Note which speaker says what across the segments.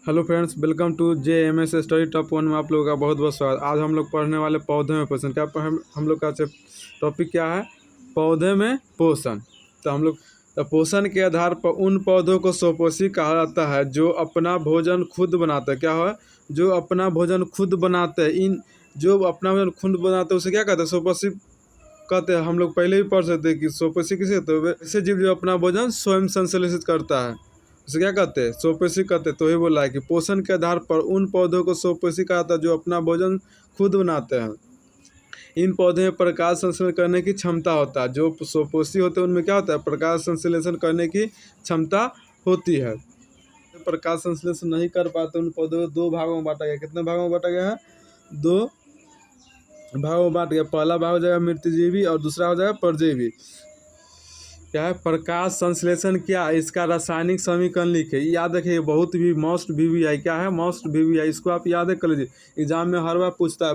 Speaker 1: Hello friends, welcome to JMS study top 1 में आप लोगों का बहुत बहुत स्वागत। आज हम लोग पढ़ने वाले पौधे में पोषण। क्या हम लोग का टॉपिक क्या है? पौधे में पोषण। तो पोषण के आधार पर उन पौधों को स्वपोषी कहा जाता है जो अपना भोजन खुद बनाते हैं। क्या है? जो अपना भोजन खुद बनाते हैं। जो अपना भोजन खुद बनाते हैं उसे क्या कहते हैं? स्वपोषी कहते हैं। हम लोग पहले भी पढ़ सकते हैं कि स्वपोषी किसे कहते हैं? वैसे जीव जो अपना भोजन स्वयं संश्लेषित करता है उसे क्या कहते हैं? स्वपोषी कहते हैं। तो ही बोला है कि पोषण के आधार पर उन पौधों को स्वपोषी कहा जाता है जो अपना भोजन खुद बनाते हैं। इन पौधे में प्रकाश संश्लेषण करने की क्षमता होता है। जो स्वपोषी होते हैं उनमें क्या होता है? प्रकाश संश्लेषण करने की क्षमता होती है। प्रकाश संश्लेषण नहीं कर पाते उन पौधों को दो भागों में बांटा गया। कितने भागों में बांटा गया है? दो भागों में बांट गया। पहला भाग हो जाएगा मृतजीवी और दूसरा हो जाएगा परजीवी। क्या है प्रकाश संश्लेषण? क्या है इसका रासायनिक समीकरण लिखे। याद रखिए, बहुत भी मोस्ट VVI क्या है? Most VVI। इसको आप याद कर लीजिए, एग्जाम में हर बार पूछता है।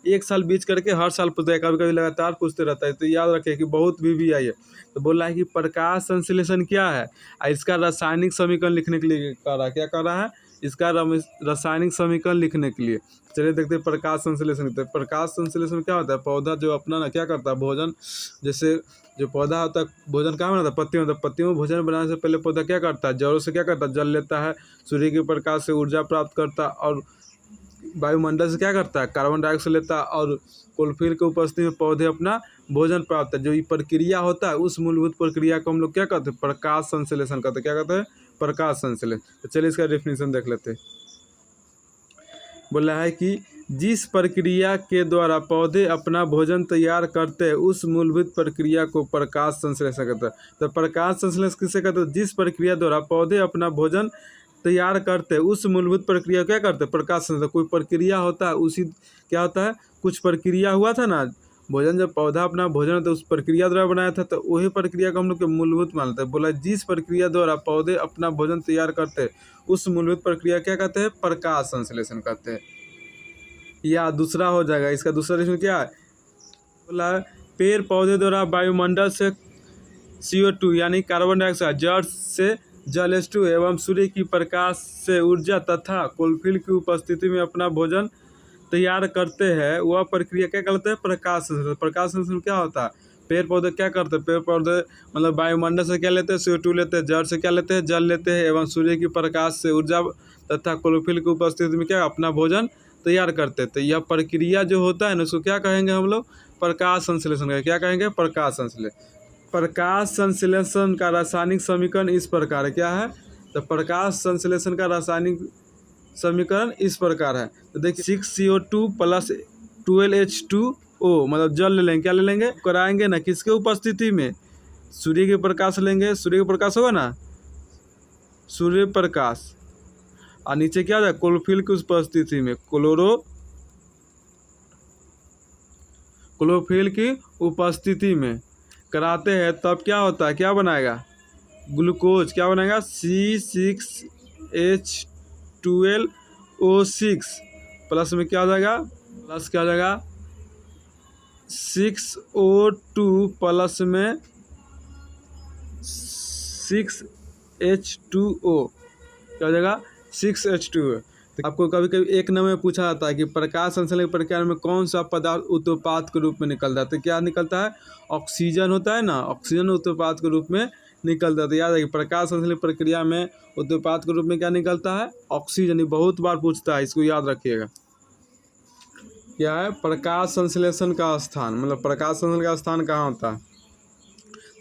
Speaker 1: एक साल बीच करके हर साल पूछता है, कभी कभी लगातार पूछते रहता है। तो याद रखिए कि बहुत VVI है। तो बोल रहा है कि प्रकाश संश्लेषण क्या है, इसका रासायनिक समीकरण लिखने के लिए कह रहा है। क्या कर रहा है? इसका रासायनिक समीकरण लिखने के लिए। चलिए देखते हैं प्रकाश संश्लेषण। प्रकाश संश्लेषण क्या होता है? पौधा जो अपना ना क्या करता है? भोजन, जैसे जो पौधा होता है भोजन कहाँ बनाता है? पत्तियों में। पत्तियों में भोजन बनाने से पहले पौधा क्या करता है? जड़ों से क्या करता है? जल लेता है, सूर्य के प्रकाश से ऊर्जा प्राप्त करता है और वायुमंडल से क्या करता है? कार्बन डाइऑक्साइड लेता है और क्लोरोफिल की उपस्थिति में पौधे अपना भोजन प्राप्त है। जो ये प्रक्रिया होता है उस मूलभूत प्रक्रिया को हम लोग क्या कहते हैं? प्रकाश संश्लेषण कहते हैं। क्या कहते हैं? प्रकाश संश्लेषण। तो चलिए इसका डेफिनेशन देख लेते हैं। बोला है कि जिस प्रक्रिया के द्वारा पौधे अपना भोजन तैयार करते हैं उस मूलभूत प्रक्रिया को प्रकाश संश्लेषण कहते हैं। तो प्रकाश संश्लेषण किसे कहते हैं? जिस प्रक्रिया द्वारा पौधे अपना भोजन तैयार करते हैं उस मूलभूत प्रक्रिया क्या करते हैं? प्रकाश संश्लेषण। कोई प्रक्रिया होता है, उसी क्या होता है? कुछ प्रक्रिया हुआ था ना, भोजन जब पौधा अपना भोजन तो उस प्रक्रिया द्वारा बनाया था, तो वही प्रक्रिया को हम लोग के मूलभूत मानते हैं। बोला जिस प्रक्रिया द्वारा पौधे अपना भोजन तैयार करते हैं उस मूलभूत प्रक्रिया क्या कहते हैं? प्रकाश संश्लेषण कहते हैं। या दूसरा हो जाएगा, इसका दूसरा डेफिनेशन क्या है? बोला पेड़ पौधे द्वारा वायुमंडल से CO2 यानी कार्बन डाइऑक्साइड, जड़ से जल H2 एवं सूर्य की प्रकाश से ऊर्जा तथा क्लोरोफिल की उपस्थिति में अपना भोजन तैयार करते हैं, वह प्रक्रिया क्या कहते हैं? प्रकाश संश्लेषण। प्रकाश संश्लेषण क्या होता है? पेड़ पौधे क्या करते हैं? पेड़ पौधे मतलब वायुमंडल से क्या लेते हैं? CO2 लेते हैं। जड़ से क्या लेते हैं? जल लेते हैं एवं सूर्य की प्रकाश से ऊर्जा तथा क्लोरोफिल की उपस्थिति में क्या अपना भोजन तैयार करते। तो यह प्रक्रिया जो होता है ना उसको क्या कहेंगे हम लोग? प्रकाश संश्लेषण। क्या कहेंगे? प्रकाश संश्लेषण। प्रकाश संश्लेषण का रासायनिक समीकरण इस प्रकार क्या है? तो प्रकाश संश्लेषण का रासायनिक समीकरण इस प्रकार है। तो देखिए 6CO2 + 12H2O मतलब जल ले लेंगे। क्या ले लेंगे? कराएंगे ना किसके उपस्थिति में? सूर्य के प्रकाश लेंगे। सूर्य के प्रकाश होगा ना, सूर्य प्रकाश, और नीचे क्या हो जाए? क्लोरोफिल की उपस्थिति में क्लोरोफिल की उपस्थिति में कराते हैं, तब क्या होता है? क्या बनाएगा? ग्लूकोज। क्या बनाएगा? C6H12O6 प्लस में क्या हो जाएगा? प्लस क्या हो जाएगा? 6O2 प्लस में 6H2O क्या हो जाएगा? 6H2O। तो आपको कभी कभी एक नंबर में पूछा जाता है कि प्रकाश संश्लेषण प्रक्रिया में कौन सा पदार्थ उत्पाद के रूप में निकलता है? तो क्या निकलता है? ऑक्सीजन होता है ना, ऑक्सीजन उत्पाद के रूप में निकलता है। तो याद है कि प्रकाश संश्लेषण प्रक्रिया में उत्पाद के रूप में क्या निकलता है? ऑक्सीजन। ये बहुत बार पूछता है, इसको याद रखिएगा। क्या है? प्रकाश संश्लेषण का स्थान, मतलब प्रकाश संश्लेषण का स्थान कहाँ होता है?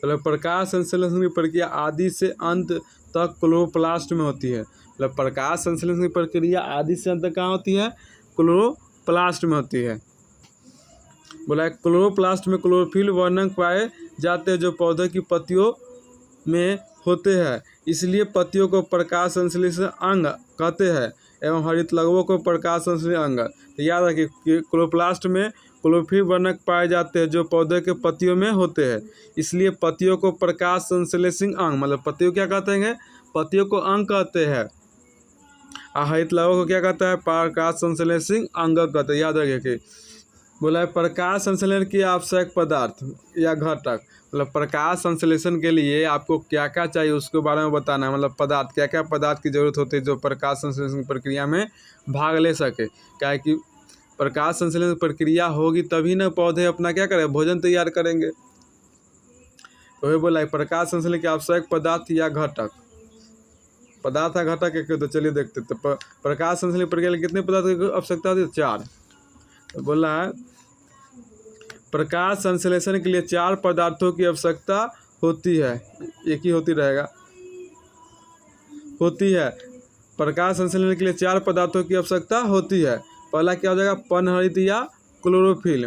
Speaker 1: मतलब प्रकाश संश्लेषण की प्रक्रिया आदि से अंत तक क्लोरोप्लास्ट में होती है। मतलब प्रकाश संश्लेषण की प्रक्रिया आदि से अंत तक कहाँ होती है? क्लोरोप्लास्ट में होती है। बोला क्लोरोप्लास्ट में क्लोरोफिल वर्णक पाए जाते हैं जो पौधे की पत्तियों में होते हैं, इसलिए पत्तियों को प्रकाश संश्लेषण अंग कहते हैं एवं हरित लघुओं को प्रकाश संश्लेषण अंग। तो याद रखिए कि क्लोरोप्लास्ट में क्लोरोफिल वर्णक पाए जाते हैं जो पौधे के पत्तियों में होते हैं, इसलिए पत्तियों को प्रकाश संश्लेषण अंग, मतलब पत्तियों क्या कहते हैं? पत्तियों को अंग कहते हैं। हरित लघुओं को क्या कहता है? प्रकाश संश्लेषण अंग कहते हैं। याद रखिए कि बोला है प्रकाश संश्लेषण की आवश्यक पदार्थ या घटक। मतलब प्रकाश संश्लेषण के लिए आपको क्या क्या चाहिए उसके बारे में बताना है। मतलब पदार्थ, क्या क्या पदार्थ की जरूरत होती है जो प्रकाश संश्लेषण प्रक्रिया में भाग ले सके। क्या है कि प्रकाश संश्लेषण प्रक्रिया होगी तभी ना पौधे अपना क्या करें, भोजन तैयार करेंगे। तो वही बोला है प्रकाश संश्लेषण के आवश्यक पदार्थ या घटक। पदार्थ या घटक एक, तो चलिए देखते। तो प्रकाश संश्लेषण प्रक्रिया में कितने पदार्थ की आवश्यकता होती है, 4। तो बोला है प्रकाश संश्लेषण के लिए 4 पदार्थों की आवश्यकता होती है। एक ही होती रहेगा, होती है। प्रकाश संश्लेषण के लिए 4 पदार्थों की आवश्यकता होती है। पहला क्या हो जाएगा, पनहरित या क्लोरोफिल।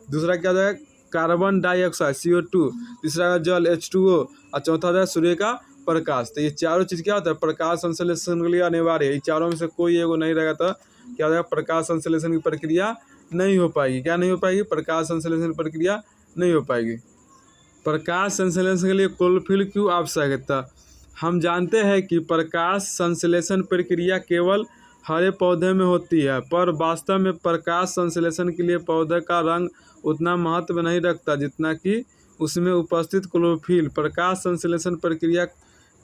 Speaker 1: दूसरा क्या हो जाएगा, कार्बन डाइऑक्साइड CO2। तीसरा जल H2O। और चौथा हो जाएगा सूर्य का प्रकाश। तो ये चारों चीज़ क्या होता है प्रकाश संश्लेषण के लिए अनिवार्य है। ये चारों में से कोई एगो नहीं रहेगा तो क्या हो जाएगा, प्रकाश संश्लेषण की प्रक्रिया नहीं हो पाएगी। क्या नहीं हो पाएगी, प्रकाश संश्लेषण प्रक्रिया नहीं हो पाएगी। प्रकाश संश्लेषण के लिए क्लोरोफिल क्यों आवश्यक है। हम जानते हैं कि प्रकाश संश्लेषण प्रक्रिया केवल हरे पौधे में होती है, पर वास्तव में प्रकाश संश्लेषण के लिए पौधे का रंग उतना महत्व नहीं रखता जितना कि उसमें उपस्थित क्लोरोफिल। प्रकाश संश्लेषण प्रक्रिया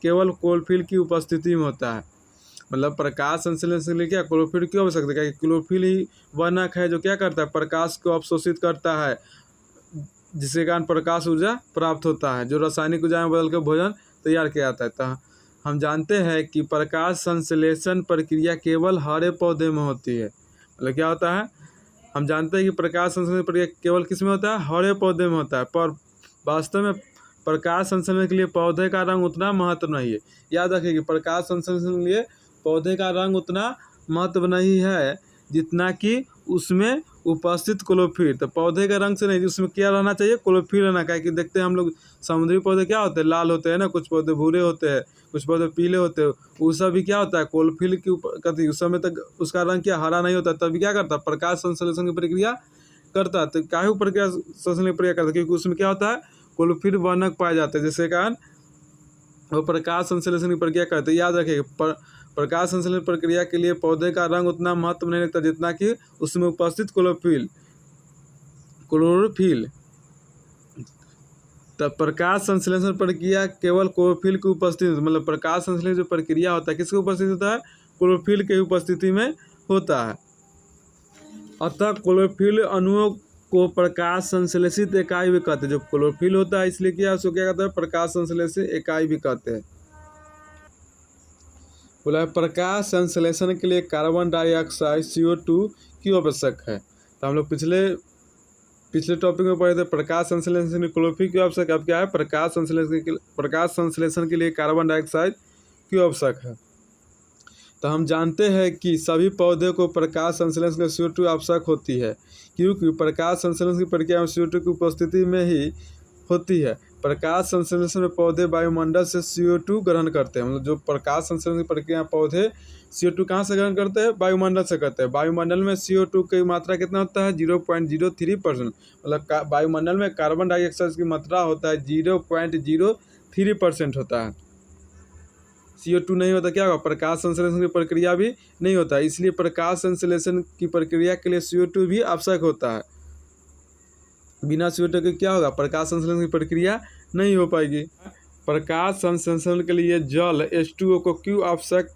Speaker 1: केवल क्लोरोफिल की उपस्थिति में होता है। मतलब प्रकाश संश्लेषण के लिए क्या क्लोरोफिल क्यों आवश्यक है, क्योंकि क्लोरोफिल ही वर्णक है जो क्या करता है, प्रकाश को अवशोषित करता है, जिसके कारण प्रकाश ऊर्जा प्राप्त होता है, जो रासायनिक ऊर्जा में बदल कर भोजन तैयार किया जाता है। तो हम जानते हैं कि प्रकाश संश्लेषण प्रक्रिया केवल हरे पौधे में होती है। मतलब क्या होता है, हम जानते हैं कि प्रकाश संश्लेषण प्रक्रिया केवल किस में होता है, हरे पौधे में होता है, पर वास्तव में प्रकाश संश्लेषण के लिए पौधे का रंग उतना महत्व नहीं है। याद रखिए कि प्रकाश संश्लेषण के लिए पौधे का रंग उतना महत्व नहीं है जितना कि उसमें उपस्थित क्लोरोफिल। तो पौधे का रंग से नहीं, उसमें क्या रहना चाहिए, क्लोरोफिल रहना। क्या कि देखते हैं हम लोग समुद्री पौधे क्या होते हैं, लाल होते हैं ना, कुछ पौधे भूरे होते हैं, कुछ पौधे पीले होते हैं। वो सब भी क्या होता है, क्लोरोफिल की करती, उस समय तक उसका रंग क्या हरा नहीं होता, तभी क्या करता है, प्रकाश संश्लेषण की प्रक्रिया करता है। तो काहे प्रक्रिया संश्लेषण की प्रक्रिया करता है, क्योंकि उसमें क्या होता है, क्लोरोफिल वर्णक पाए जाते हैं, जिसके कारण वो प्रकाश संश्लेषण की प्रक्रिया करते हैं। याद रखिए प्रकाश संश्लेषण प्रक्रिया के लिए पौधे का रंग उतना महत्व नहीं रखता जितना कि उसमें उपस्थित क्लोरोफिल। तो प्रकाश संश्लेषण प्रक्रिया केवल क्लोरोफिल की उपस्थिति, मतलब प्रकाश संश्लेषण जो प्रक्रिया होता है किसकी उपस्थिति होता है, क्लोरोफिल की उपस्थिति में होता है। अतः क्लोरोफिल अणुओं को प्रकाश संश्लेषित इकाई भी कहते हैं। जो क्लोरोफिल होता है इसलिए क्या उसको क्या कहते हैं, प्रकाश संश्लेषित इकाई भी कहते हैं। बोला प्रकाश संश्लेषण के लिए कार्बन डाइऑक्साइड CO2 क्यों आवश्यक है। तो हम लोग पिछले टॉपिक में पढ़े थे प्रकाश संश्लेषण के लिए क्लोरोफिल क्यों आवश्यक है। अब क्या है, प्रकाश संश्लेषण के लिए कार्बन डाइऑक्साइड क्यों आवश्यक है। तो हम जानते हैं कि सभी पौधे को प्रकाश संश्लेषण के लिए CO2 आवश्यक होती है, क्योंकि प्रकाश संश्लेषण की प्रक्रिया में CO2 की उपस्थिति में ही होती है। प्रकाश संश्लेषण में पौधे वायुमंडल से CO2 ग्रहण करते हैं। मतलब जो प्रकाश संश्लेषण की प्रक्रिया पौधे CO2 कहाँ से ग्रहण करते हैं, वायुमंडल से करते हैं। वायुमंडल में CO2 की मात्रा कितना होता है, 0.03%। मतलब वायुमंडल में कार्बन डाइऑक्साइड की मात्रा होता है 0.03% होता है। CO2 नहीं होता क्या होगा, प्रकाश संश्लेषण की प्रक्रिया भी नहीं होता। इसलिए प्रकाश संश्लेषण की प्रक्रिया के लिए CO2 भी आवश्यक होता है। बिना CO2 के क्या होगा, प्रकाश संश्लेषण की प्रक्रिया नहीं हो पाएगी। प्रकाश संश्लेषण के लिए जल H2O को क्यों आवश्यक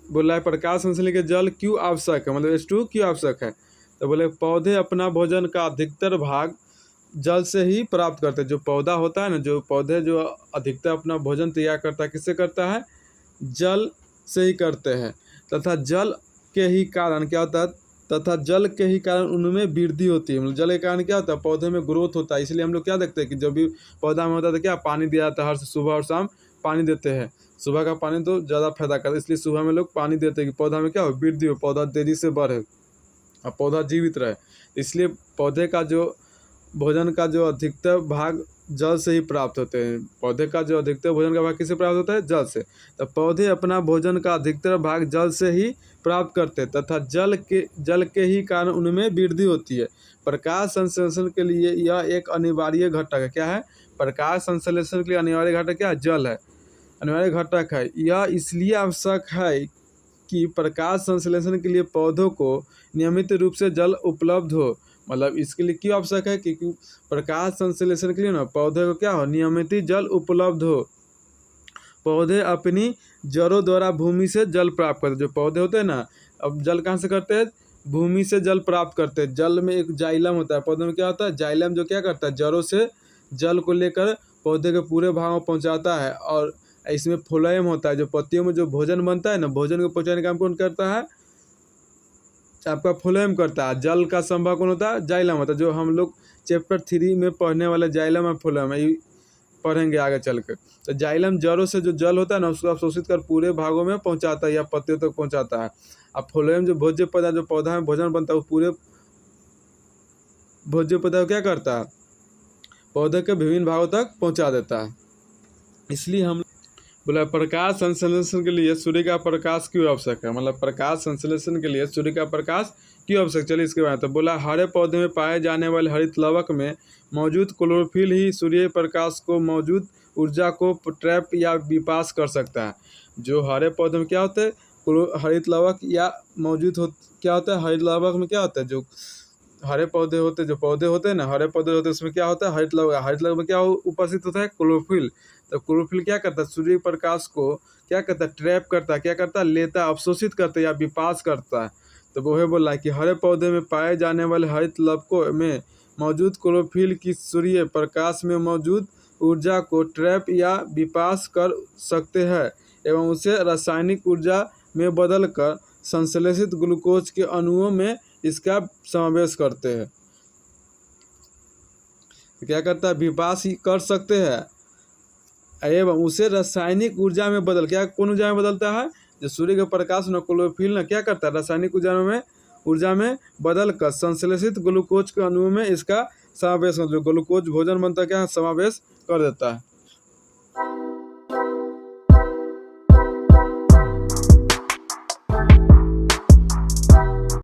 Speaker 1: बोला है, प्रकाश संश्लेषण के जल क्यों आवश्यक है, मतलब H2O क्यों आवश्यक है। तो बोले पौधे अपना भोजन का अधिकतर भाग जल से ही प्राप्त करते हैं। जो पौधा होता है ना, जो पौधे जो अधिकतर अपना भोजन तैयार करता है किससे करता है, जल से ही करते हैं। तथा जल के ही कारण क्या होता है, जल के ही कारण उनमें वृद्धि होती है। मतलब जल के कारण क्या होता है, पौधे में ग्रोथ होता है। इसलिए हम लोग क्या देखते हैं कि जब भी पौधा में होता है तो क्या पानी दिया जाता है, हर सुबह और शाम पानी देते हैं। सुबह का पानी तो ज़्यादा फायदा करता है, इसलिए सुबह में लोग पानी देते हैं कि पौधा में क्या हो, वृद्धि हो, पौधा तेजी से बढ़े और पौधा जीवित रहे। इसलिए पौधे का जो भोजन का जो अधिकतर भाग जल से ही प्राप्त होते हैं। पौधे का जो अधिकतर भोजन का भाग किससे प्राप्त होता है, जल से। तो पौधे अपना भोजन का अधिकतर भाग जल से ही प्राप्त करते हैं तथा जल के ही कारण उनमें वृद्धि होती है। प्रकाश संश्लेषण के लिए यह एक अनिवार्य घटक है। क्या है, प्रकाश संश्लेषण के लिए अनिवार्य घटक क्या है, जल है, अनिवार्य घटक है। यह इसलिए आवश्यक है कि प्रकाश संश्लेषण के लिए पौधों को नियमित रूप से जल उपलब्ध हो। मतलब इसके लिए क्यों आवश्यक है? क्योंकि प्रकाश संश्लेषण के लिए ना पौधे को क्या हो, नियमित जल उपलब्ध हो। पौधे अपनी जड़ों द्वारा भूमि से जल प्राप्त करते हैं। जो पौधे होते हैं ना, अब जल कहाँ से करते हैं? भूमि से जल प्राप्त करते हैं। जल में एक जाइलम होता है, पौधे में क्या होता है? जाइलम, जो क्या करता है, जड़ों से जल को लेकर पौधे के पूरे भाग में पहुँचाता है। और इसमें फ्लोएम होता है, जो पत्तियों में जो भोजन बनता है ना, भोजन को पहुँचाने का काम कौन करता है? आपका फ्लोएम करता है। जल का संभव कौन होता है? जाइलम होता है, जो हम लोग चैप्टर 3 में पढ़ने वाले जाइलम और फ्लोएम है, पढ़ेंगे आगे चल कर। तो जाइलम जड़ों से जो जल होता है ना, उसको अवशोषित कर पूरे भागों में पहुंचाता है या पत्तियों तक पहुंचाता है। अब फ्लोएम जो भोज्य पदार्थ, जो पौधा में भोजन बनता है, वो पूरे भोज्य पदार्थ क्या करता है? पौधे के विभिन्न भागों तक पहुंचा देता है। इसलिए हम बोला प्रकाश संश्लेषण के लिए सूर्य का प्रकाश क्यों आवश्यक है? मतलब प्रकाश संश्लेषण के लिए सूर्य का प्रकाश क्यों आवश्यक? चलिए इसके बारे में। तो बोला हरे पौधे में पाए जाने वाले हरित लवक में मौजूद क्लोरोफिल ही सूर्य प्रकाश को मौजूद ऊर्जा को ट्रैप या विपास कर सकता है। जो हरे पौधे में क्या होता है? हरित लवक या मौजूद हो, क्या होता है? हरित लवक में क्या होता है? जो हरे पौधे होते हैं, जो पौधे होते हैं ना, हरे पौधे होते हैं, उसमें क्या होता है? हरित लवक। हरित लवक में क्या उपस्थित होता है? क्लोरोफिल। तो क्लोरोफिल क्या करता है? सूर्य प्रकाश को क्या करता है? ट्रैप करता है। क्या करता है? लेता है, अवशोषित करता है या विपास करता है। तो वो है बोला कि हरे पौधे में पाए जाने वाले हरित लवकों में मौजूद क्लोरोफिल की सूर्य प्रकाश में मौजूद ऊर्जा को ट्रैप या विपास कर सकते हैं एवं उसे रासायनिक ऊर्जा में बदलकर संश्लेषित ग्लूकोज के अणुओं में इसका समावेश करते हैं। तो क्या करता है? विपास ही कर सकते हैं एवं उसे रासायनिक ऊर्जा में बदल, क्या कौन ऊर्जा में बदलता है? जो सूर्य का प्रकाश न क्लोरोफिल न क्या करता है? रासायनिक ऊर्जा में बदल कर संश्लेषित ग्लूकोज के अणुओं में इसका समावेश, जो ग्लूकोज भोजन बनता है, क्या समावेश कर देता है।